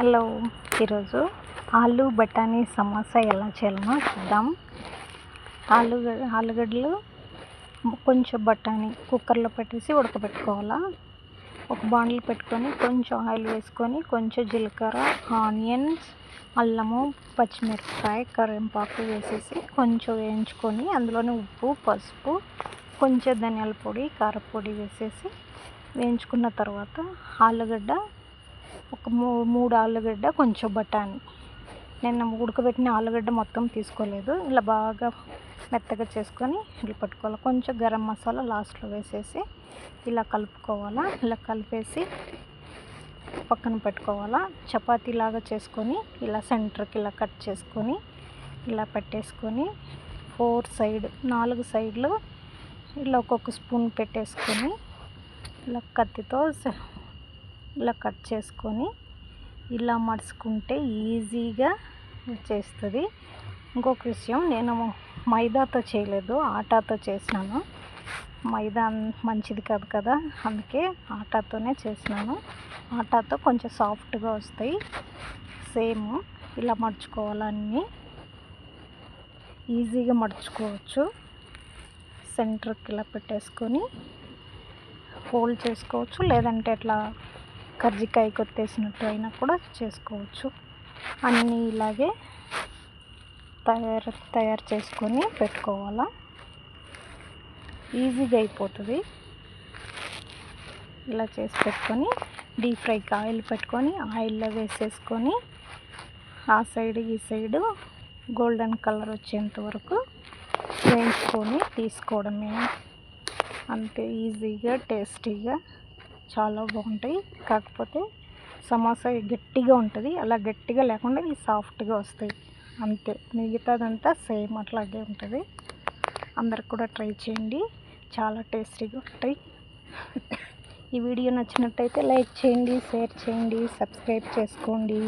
Hello, ఈరోజు ఆలు బఠానీ సమోసా ఎలా చేయాలో చూద్దాం. ఆలుగడ్డలు కొంచెం బఠానీ కుక్కర్లో పెట్టేసి ఉడకబెట్టుకోవాలా. ఒక బాండిల్ పెట్టుకొని కొంచెం ఆయిల్ వేసుకొని కొంచెం జీలకర్ర, ఆనియన్స్, అల్లము, పచ్చిమిరపకాయ, కరివేపాకు వేసేసి కొంచెం వేయించుకొని అందులోనే ఉప్పు, పసుపు, కొంచెం ధనియాల పొడి, కారపొడి వేసేసి వేయించుకున్న తర్వాత ఆలుగడ్డ ఒక మూడు ఆలుగడ్డ, కొంచెం బఠానీ. నేను ఉడకబెట్టిన ఆలుగడ్డ మొత్తం తీసుకోలేదు, ఇలా బాగా మెత్తగా చేసుకొని ఇలా పట్టుకోవాలి. కొంచెం గరం మసాలా లాస్ట్లో వేసేసి ఇలా కలుపుకోవాలా. ఇలా కలిపేసి పక్కన పెట్టుకోవాలా. చపాతీలాగా చేసుకొని ఇలా సెంటర్కి ఇలా కట్ చేసుకొని ఇలా పెట్టేసుకొని 4 సైడ్లు ఇలా ఒక్కొక్క స్పూన్ పెట్టేసుకొని ఇలా కత్తితో ఇలా కట్ చేసుకొని ఇలా మడుచుకుంటే ఈజీగా చేస్తుంది. ఇంకొక విషయం, నేను మైదాతో చేయలేదు, ఆటాతో చేసినాను. మైదా మంచిది కాదు కదా, అందుకే ఆటాతోనే చేసినాను. ఆటాతో కొంచెం సాఫ్ట్గా వస్తాయి. సేమ్ ఇలా మడుచుకోవాలన్నీ ఈజీగా మడుచుకోవచ్చు. సెంటర్కి ఇలా పెట్టేసుకొని ఫోల్డ్ చేసుకోవచ్చు, లేదంటే ఇట్లా కర్జికాయ కొట్టేసినట్టు అయినా కూడా చేసుకోవచ్చు. అన్నీ ఇలాగే తయారు చేసుకొని పెట్టుకోవాలా. ఈజీగా అయిపోతుంది. ఇలా చేసి పెట్టుకొని డీప్ ఫ్రైకి ఆయిల్ పెట్టుకొని ఆయిల్లో వేసేసుకొని ఆ సైడ్ ఈ సైడు గోల్డెన్ కలర్ వచ్చేంత వరకు వేయించుకొని తీసుకోవడమే. అంతే, ఈజీగా టేస్టీగా చాలా బాగుంటాయి. కాకపోతే సమోసా గట్టిగా ఉంటుంది, అలా గట్టిగా లేకుండా ఇవి సాఫ్ట్గా వస్తాయి అంతే. మిగతాదంతా సేమ్ అట్లాగే ఉంటుంది. అందరికి కూడా ట్రై చేయండి, చాలా టేస్టీగా ఉంటాయి. ఈ వీడియో నచ్చినట్టయితే లైక్ చేయండి, షేర్ చేయండి, సబ్స్క్రైబ్ చేసుకోండి.